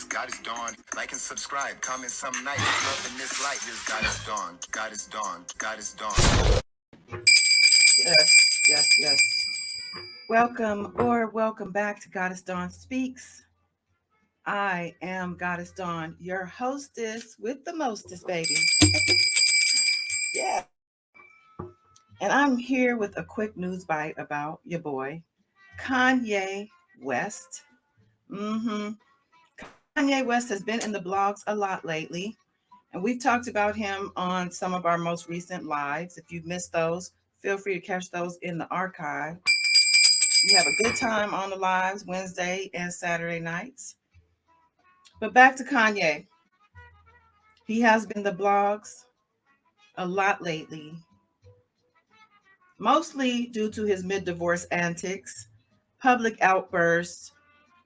God is dawn. Like and subscribe. Comment some night. Love in this light. This God is dawn. God is dawn. God is dawn. Yes. Welcome back to Goddess Dawn Speaks. I am Goddess Dawn, your hostess with the mostest, baby. Yeah. And I'm here with a quick news bite about your boy, Kanye West. Kanye West has been in the blogs a lot lately, and we've talked about him on some of our most recent lives. If you've missed those, feel free to catch those in the archive. We have a good time on the lives Wednesday and Saturday nights. But back to Kanye. He has been the blogs a lot lately, mostly due to his mid-divorce antics, public outbursts,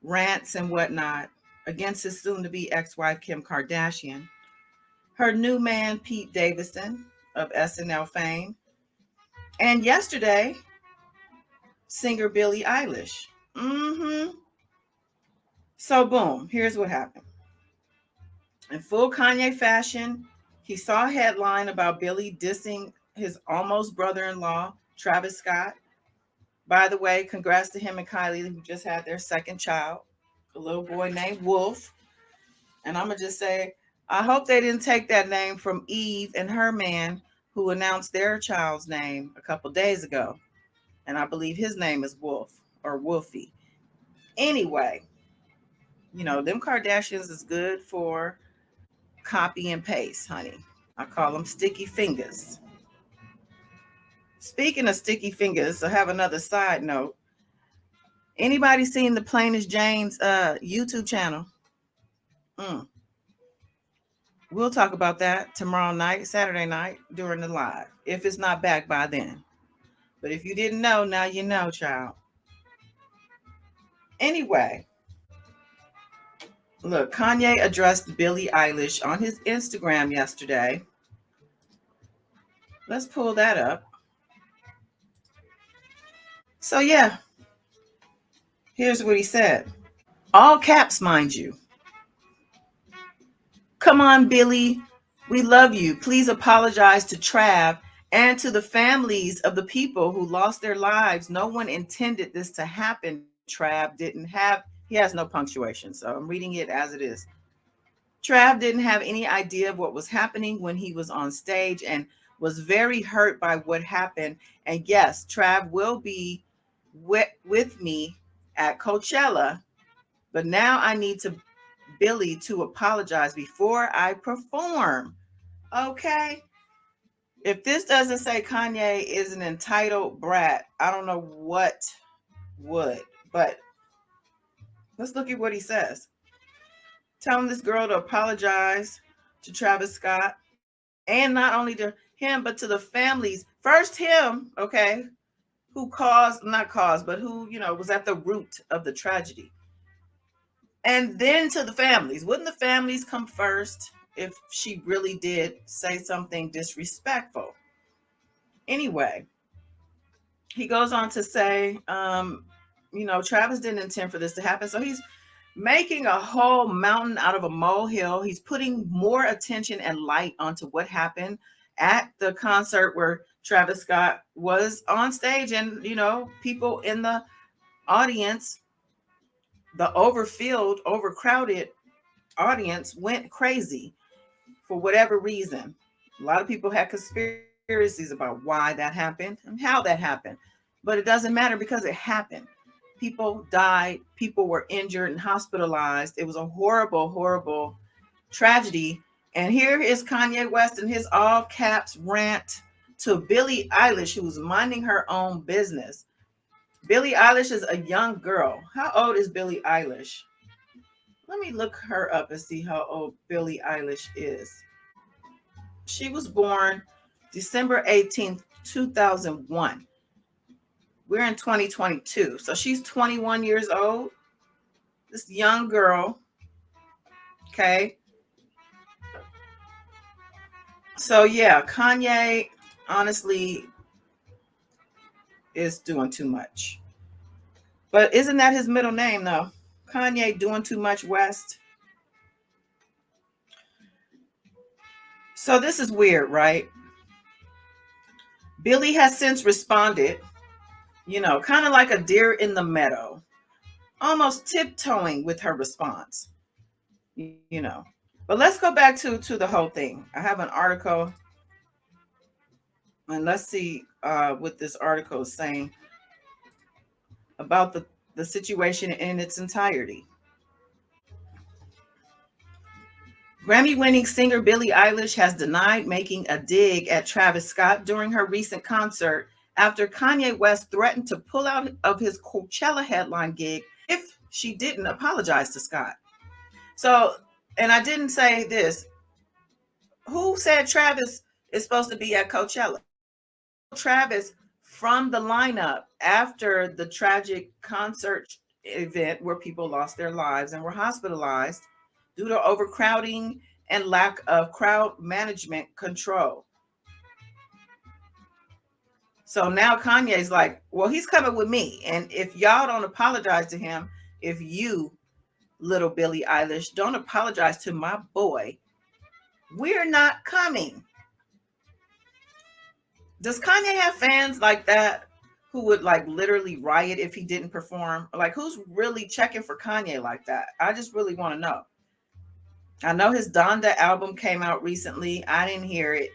rants, and whatnot against his soon-to-be ex-wife Kim Kardashian, her new man Pete Davidson of SNL fame, and yesterday, singer Billie Eilish. So boom, here's what happened. In full Kanye fashion, he saw a headline about Billy dissing his almost brother-in-law, Travis Scott. By the way, congrats to him and Kylie, who just had their second child, a little boy named Wolf. And I'm going to just say, I hope they didn't take that name from Eve and her man, who announced their child's name a couple days ago. And I believe his name is Wolf or Wolfie. Anyway, them Kardashians is good for copy and paste, honey. I call them sticky fingers. Speaking of sticky fingers, I have another side note. Anybody seen the Plain as Jane's YouTube channel? We'll talk about that tomorrow night, Saturday night, during the live, if it's not back by then. But if you didn't know, now you know, child. Anyway, look, Kanye addressed Billie Eilish on his Instagram yesterday. Let's pull that up. So, yeah, here's what he said. All caps, mind you. Come on, Billie. We love you. Please apologize to Trav and to the families of the people who lost their lives. No one intended this to happen. Trav didn't have, he has no punctuation, so I'm reading it as it is. Trav didn't have any idea of what was happening when he was on stage and was very hurt by what happened. And yes, Trav will be with me at Coachella, but now I need Billie to apologize before I perform. Okay? If this doesn't say Kanye is an entitled brat, I don't know what would. But let's look at what he says. Telling this girl to apologize to Travis Scott, and not only to him, but to the families. First him, okay, who was at the root of the tragedy. And then to the families. Wouldn't the families come first if she really did say something disrespectful? Anyway, he goes on to say, Travis didn't intend for this to happen. So he's making a whole mountain out of a molehill. He's putting more attention and light onto what happened at the concert where Travis Scott was on stage. And, people in the audience, the overcrowded audience went crazy for whatever reason. A lot of people had conspiracies about why that happened and how that happened, but it doesn't matter because it happened. People died, people were injured and hospitalized. It was a horrible, horrible tragedy. And here is Kanye West in his all caps rant to Billie Eilish, who was minding her own business. Billie Eilish is a young girl. How old is Billie Eilish? Let me look her up and see how old Billie Eilish is. She was born December 18th, 2001. We're in 2022. So she's 21 years old. This young girl. Okay. So yeah, Kanye honestly is doing too much. But isn't that his middle name though? Kanye doing too much West. So this is weird, right? Billie has since responded, kind of like a deer in the meadow, almost tiptoeing with her response, you know. But let's go back to the whole thing. I have an article, and let's see what this article is saying about the situation in its entirety. Grammy winning singer Billie Eilish has denied making a dig at Travis Scott during her recent concert after Kanye West threatened to pull out of his Coachella headline gig if she didn't apologize to Scott. So, and I didn't say this. Who said Travis is supposed to be at Coachella? Travis from the lineup after the tragic concert event where people lost their lives and were hospitalized due to overcrowding and lack of crowd management control. So now Kanye's like, well, he's coming with me. And if y'all don't apologize to him, if you, little Billie Eilish, don't apologize to my boy, we're not coming. Does Kanye have fans like that who would like literally riot if he didn't perform? Like, who's really checking for Kanye like that? I just really want to know. I know his Donda album came out recently. I didn't hear it.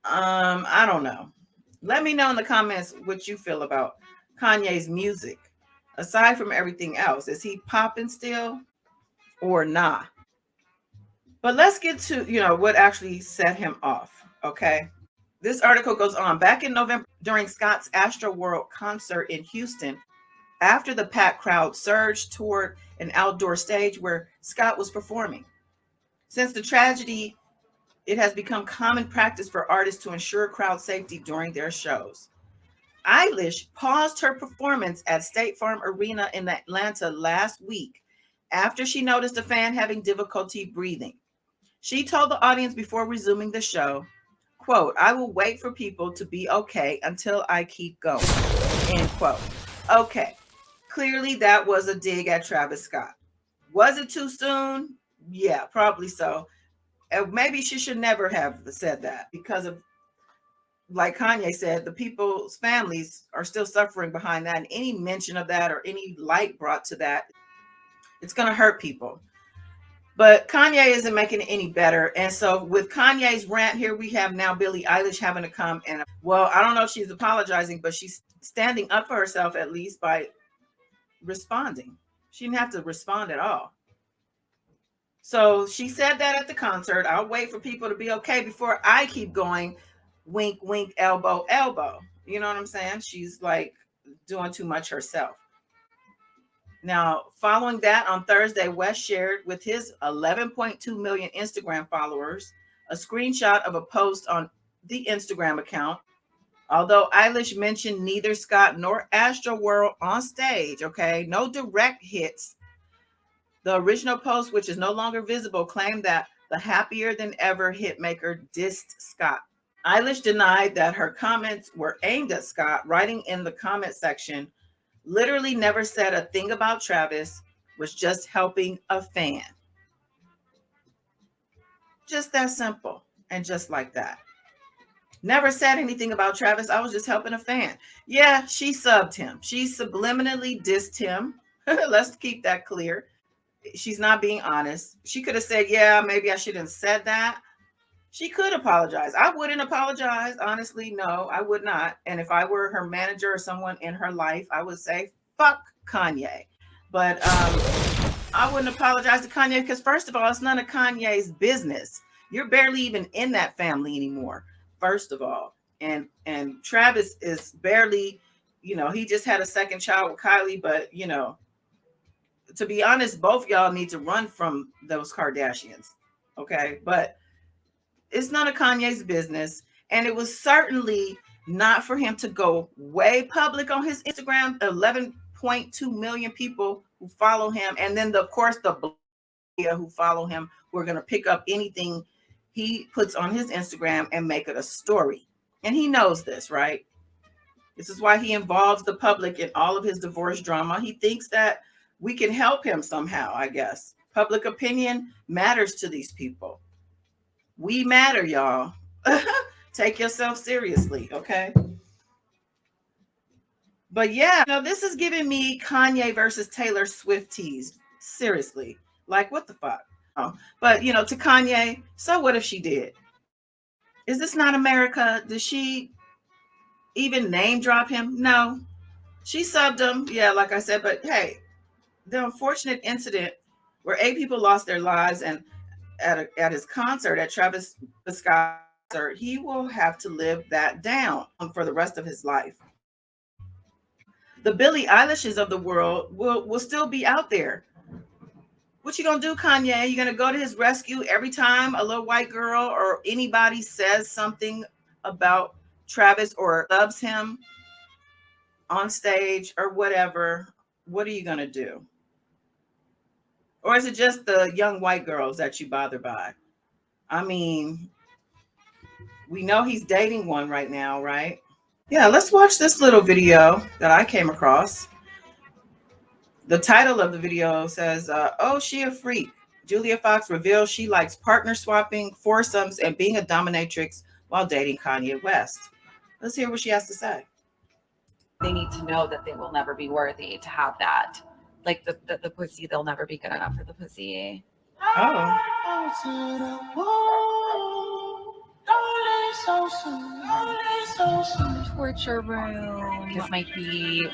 I don't know. Let me know in the comments what you feel about Kanye's music. Aside from everything else, is he popping still or not? But let's get to, what actually set him off, okay? This article goes on. Back in November, during Scott's Astroworld concert in Houston, after the packed crowd surged toward an outdoor stage where Scott was performing. Since the tragedy, it has become common practice for artists to ensure crowd safety during their shows. Eilish paused her performance at State Farm Arena in Atlanta last week after she noticed a fan having difficulty breathing. She told the audience before resuming the show, quote, "I will wait for people to be okay until I keep going," end quote. Okay, clearly that was a dig at Travis Scott. Was it too soon? Yeah, probably so. Maybe she should never have said that because of, like Kanye said, the people's families are still suffering behind that. And any mention of that or any light brought to that, it's going to hurt people. But Kanye isn't making it any better. And so with Kanye's rant, here we have now Billie Eilish having to come and, well, I don't know if she's apologizing, but she's standing up for herself at least by responding. She didn't have to respond at all. So she said that at the concert, "I'll wait for people to be okay before I keep going. Wink, wink, elbow, elbow." You know what I'm saying? She's like doing too much herself. Now, following that, on Thursday, West shared with his 11.2 million Instagram followers a screenshot of a post on the Instagram account. Although Eilish mentioned neither Scott nor Astroworld on stage, okay, no direct hits. The original post, which is no longer visible, claimed that the happier than ever hitmaker dissed Scott. Eilish denied that her comments were aimed at Scott, writing in the comment section, "Literally never said a thing about Travis, was just helping a fan." Just that simple and just like that. Never said anything about Travis. I was just helping a fan. Yeah, she subbed him. She subliminally dissed him. Let's keep that clear. She's not being honest. She could have said, yeah, maybe I shouldn't have said that. She could apologize. I wouldn't apologize. Honestly, no, I would not. And if I were her manager or someone in her life, I would say, fuck Kanye. But I wouldn't apologize to Kanye because, first of all, it's none of Kanye's business. You're barely even in that family anymore, first of all. And Travis is barely, he just had a second child with Kylie, but, to be honest, both y'all need to run from those Kardashians. Okay. But it's none of Kanye's business. And it was certainly not for him to go way public on his Instagram. 11.2 million people who follow him. And then, of course, the who follow him, who are going to pick up anything he puts on his Instagram and make it a story. And he knows this, right? This is why he involves the public in all of his divorce drama. He thinks that we can help him somehow, I guess. Public opinion matters to these people. We matter, y'all. Take yourself seriously, okay? But yeah, this is giving me Kanye versus Taylor Swift tease. Seriously. Like, what the fuck? But, to Kanye, so what if she did? Is this not America? Does she even name drop him? No. She subbed him. Yeah, like I said, but hey, the unfortunate incident where 8 people lost their lives and at his concert, at Travis Scott's concert, he will have to live that down for the rest of his life. The Billie Eilishes of the world will still be out there. What you gonna do, Kanye? You gonna go to his rescue every time a little white girl or anybody says something about Travis or loves him on stage or whatever? What are you gonna do? Or is it just the young white girls that you bother by? I mean, we know he's dating one right now, right? Yeah, let's watch this little video that I came across. The title of the video says, "Oh, she a freak. Julia Fox reveals she likes partner swapping, foursomes, and being a dominatrix while dating Kanye West." Let's hear what she has to say. They need to know that they will never be worthy to have that. Like the pussy, they'll never be good enough for the pussy. Oh. Torture room. This might be,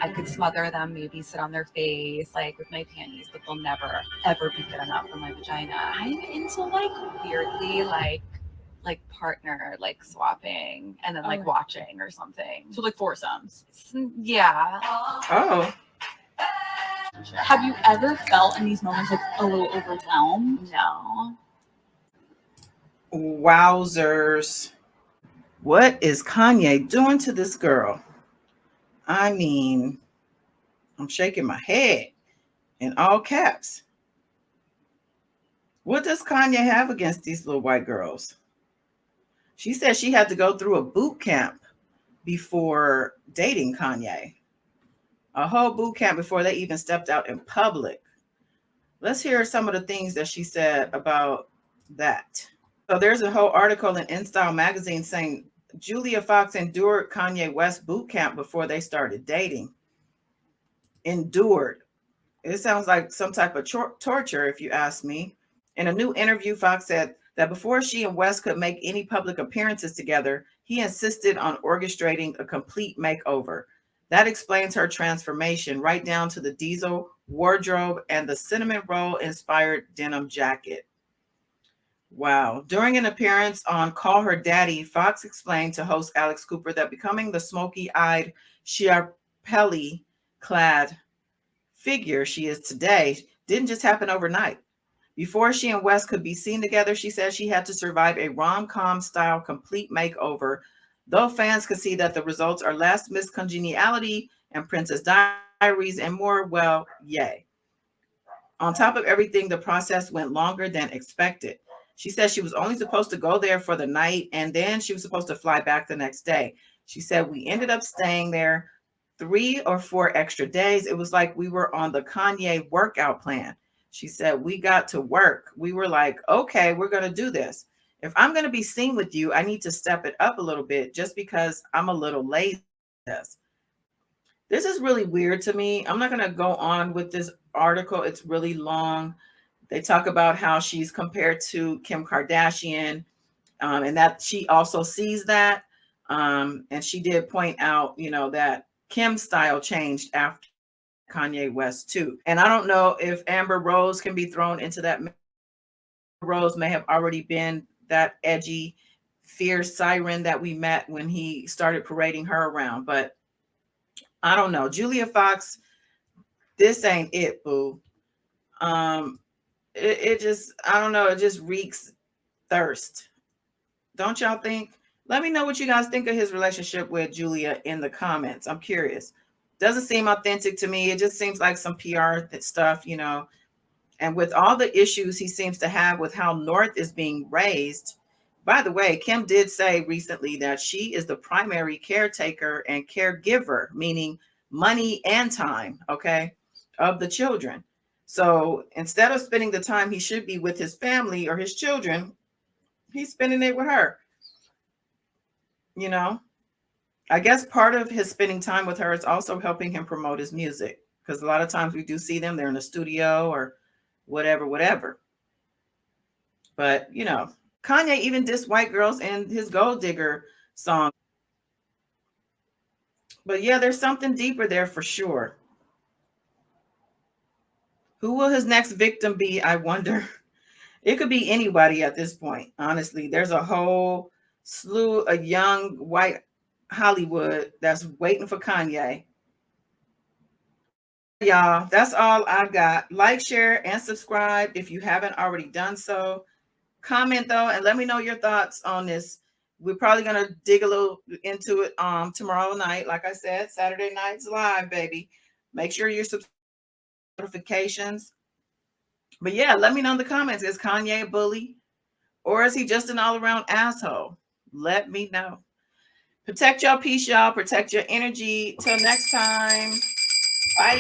I could smother them, maybe sit on their face, like with my panties, but they'll never, ever be good enough for my vagina. I'm into like weirdly like partner like swapping and then like watching or something. So like foursomes. Yeah. Oh. Have you ever felt in these moments like a little overwhelmed? No. Wowzers. What is Kanye doing to this girl? I mean, I'm shaking my head in all caps. What does Kanye have against these little white girls? She said she had to go through a boot camp before dating Kanye. A whole boot camp before they even stepped out in public. Let's hear some of the things that she said about that. So there's a whole article in Nsfw magazine saying Julia Fox endured Kanye West boot camp before they started dating. Endured. It sounds like some type of torture, if you ask me. In a new interview, Fox said that before she and West could make any public appearances together, he insisted on orchestrating a complete makeover. That explains her transformation, right down to the diesel wardrobe and the cinnamon roll inspired denim jacket. Wow. During an appearance on Call Her Daddy, Fox explained to host Alex Cooper that becoming the smoky-eyed, Schiaparelli-clad figure she is today didn't just happen overnight. Before she and West could be seen together, she said she had to survive a rom-com style complete makeover, though fans could see that the results are less Miss Congeniality and Princess Diaries and more, well, yay. On top of everything, the process went longer than expected. She said she was only supposed to go there for the night, and then she was supposed to fly back the next day. She said, we ended up staying there 3 or 4 extra days. It was like we were on the Kanye workout plan. She said, we got to work. We were like, okay, we're going to do this. If I'm going to be seen with you, I need to step it up a little bit just because I'm a little lazy. This is really weird to me. I'm not going to go on with this article. It's really long. They talk about how she's compared to Kim Kardashian, and that she also sees that. And she did point out, that Kim's style changed after Kanye West too. And I don't know if Amber Rose can be thrown into that. Rose may have already been that edgy, fierce siren that we met when he started parading her around. But I don't know. Julia Fox, this ain't it, boo. It just, I don't know, it just reeks thirst. Don't y'all think? Let me know what you guys think of his relationship with Julia in the comments. I'm curious. Doesn't seem authentic to me. It just seems like some PR stuff, And with all the issues he seems to have with how North is being raised. By the way, Kim did say recently that she is the primary caretaker and caregiver, meaning money and time, okay, of the children. So instead of spending the time he should be with his family or his children, He's spending it with her. You know, I guess part of his spending time with her is also helping him promote his music, because a lot of times we do see them, they're in the studio or whatever. But, you know, Kanye even dissed white girls in his Gold Digger song. But yeah, there's something deeper there for sure. Who will his next victim be? I wonder. It could be anybody at this point. Honestly, there's a whole slew of young white Hollywood that's waiting for Kanye. Y'all, that's all I got. Like, share, and subscribe if you haven't already done so. Comment though, and let me know your thoughts on this. We're probably gonna dig a little into it tomorrow night. Like I said, Saturday night's live, baby. Make sure you're notifications. But yeah, let me know in the comments. Is Kanye a bully? Or is he just an all-around asshole? Let me know. Protect your peace, y'all. Protect your energy. Till next time. Bye.